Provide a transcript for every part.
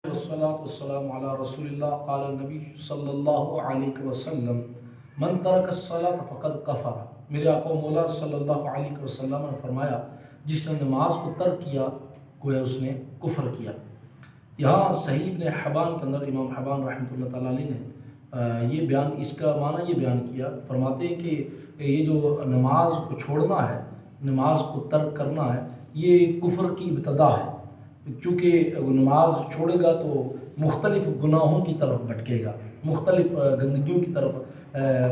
والصلاة والسلام على رسول اللہ قال النبی صلی اللہ علیہ وسلم من ترک الصلاة فقد کفر۔ میرے آقا و مولا صلی اللہ علیہ وسلم نے فرمایا جس نے نماز کو ترک کیا گویا اس نے کفر کیا۔ یہاں صحیح ابن حبان کے اندر امام حبان رحمۃ اللہ تعالیٰ علیہ نے یہ بیان، اس کا معنی یہ بیان کیا، فرماتے ہیں کہ یہ جو نماز کو چھوڑنا ہے، نماز کو ترک کرنا ہے، یہ کفر کی ابتدا ہے۔ چونکہ نماز چھوڑے گا تو مختلف گناہوں کی طرف بھٹکے گا، مختلف گندگیوں کی طرف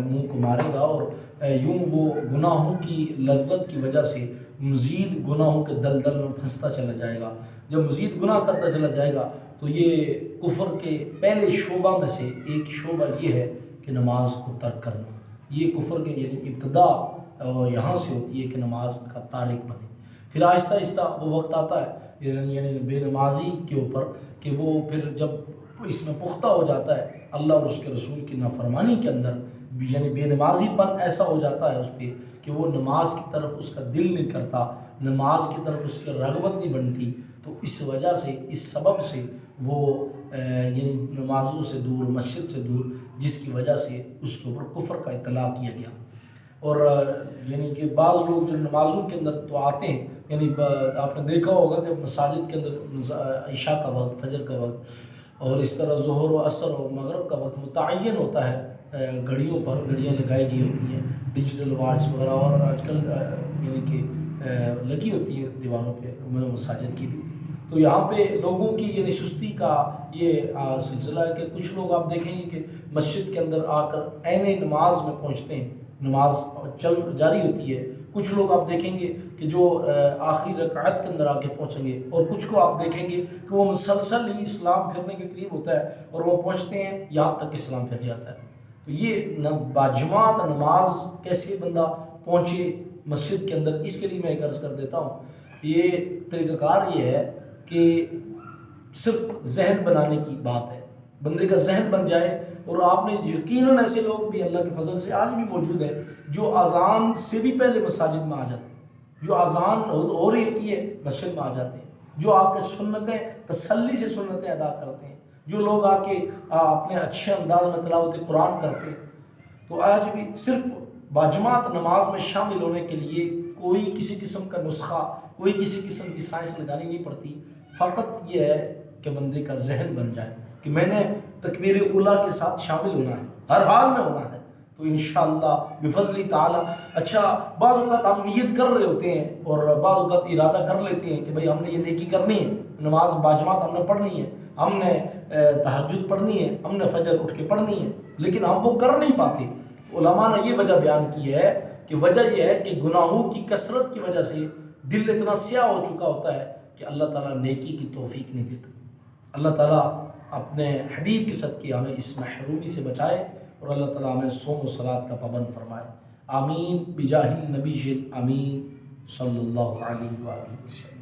منہ کو مارے گا، اور یوں وہ گناہوں کی لذت کی وجہ سے مزید گناہوں کے دلدل میں پھنستا چلا جائے گا۔ جب مزید گناہ کرتا چلا جائے گا تو یہ کفر کے پہلے شعبہ میں سے ایک شعبہ یہ ہے کہ نماز کو ترک کرنا۔ یہ کفر کے یعنی ابتدا یہاں سے ہوتی ہے کہ نماز کا تارک بنے۔ پھر آہستہ آہستہ وہ وقت آتا ہے یعنی بے نمازی کے اوپر کہ وہ پھر جب اس میں پختہ ہو جاتا ہے اللہ اور اس کے رسول کی نافرمانی کے اندر، یعنی بے نمازی پن ایسا ہو جاتا ہے اس پہ کہ وہ نماز کی طرف اس کا دل نہیں کرتا، نماز کی طرف اس کی رغبت نہیں بنتی، تو اس وجہ سے، اس سبب سے وہ یعنی نمازوں سے دور، مسجد سے دور، جس کی وجہ سے اس کے اوپر کفر کا اطلاق کیا گیا۔ اور یعنی کہ بعض لوگ جو نمازوں کے اندر تو آتے ہیں، یعنی آپ نے دیکھا ہوگا کہ مساجد کے اندر عشاء کا وقت، فجر کا وقت، اور اس طرح ظہر و عصر اور مغرب کا وقت متعین ہوتا ہے، گھڑیوں پر گھڑیاں لگائی گئی ہوتی ہیں، ڈیجیٹل واچ وغیرہ، اور آج کل یعنی کہ لگی ہوتی ہے دیواروں پہ مساجد کی بھی۔ تو یہاں پہ لوگوں کی یعنی سستی کا یہ سلسلہ ہے کہ کچھ لوگ آپ دیکھیں گے کہ مسجد کے اندر آ کر عین نماز میں پہنچتے ہیں، نماز جاری ہوتی ہے۔ کچھ لوگ آپ دیکھیں گے کہ جو آخری رکعت کے اندر آ کے پہنچیں گے، اور کچھ کو آپ دیکھیں گے کہ وہ مسلسل ہی اسلام پھرنے کے قریب ہوتا ہے اور وہ پہنچتے ہیں یہاں تک اسلام پھر جاتا ہے۔ تو یہ باجماعت نماز کیسے بندہ پہنچے مسجد کے اندر، اس کے لیے میں ایک عرض کر دیتا ہوں۔ یہ طریقہ کار یہ ہے کہ صرف ذہن بنانے کی بات ہے، بندے کا ذہن بن جائے، اور آپ نے یقیناً ایسے لوگ بھی اللہ کے فضل سے آج بھی موجود ہیں جو اذان سے بھی پہلے مساجد میں آ جاتے ہیں، جو اذان ہو رہی ہوتی ہے مسجد میں آ جاتے ہیں، جو آ کے سنتیں تسلی سے سنتیں ادا کرتے ہیں، جو لوگ آ کے اپنے اچھے انداز میں تلاوت قرآن کرتے ہیں۔ تو آج بھی صرف باجماعت نماز میں شامل ہونے کے لیے کوئی کسی قسم کا نسخہ، کوئی کسی قسم کی سائنس لگانی نہیں پڑتی، فقط یہ ہے کہ بندے کا ذہن بن جائے کہ میں نے تکبیر اولیٰ کے ساتھ شامل ہونا ہے، ہر حال میں ہونا ہے، تو انشاءاللہ بفضل تعالی۔ اچھا، بعض اوقات ہم نیت کر رہے ہوتے ہیں اور بعض اوقات ارادہ کر لیتے ہیں کہ بھئی ہم نے یہ نیکی کرنی ہے، نماز باجماعت ہم نے پڑھنی ہے، ہم نے تہجد پڑھنی ہے، ہم نے فجر اٹھ کے پڑھنی ہے، لیکن ہم وہ کر نہیں پاتے۔ علماء نے یہ وجہ بیان کی ہے کہ وجہ یہ ہے کہ گناہوں کی کثرت کی وجہ سے دل اتنا سیاہ ہو چکا ہوتا ہے کہ اللہ تعالیٰ نیکی کی توفیق نہیں دیتا۔ اللہ تعالیٰ اپنے حبیب کے صدقے ہمیں اس محرومی سے بچائے، اور اللہ تعالیٰ ہمیں صوم و صلاۃ کا پابند فرمائے۔ آمین بجاہ النبی الامین صلی اللہ علیہ وآلہ وسلم۔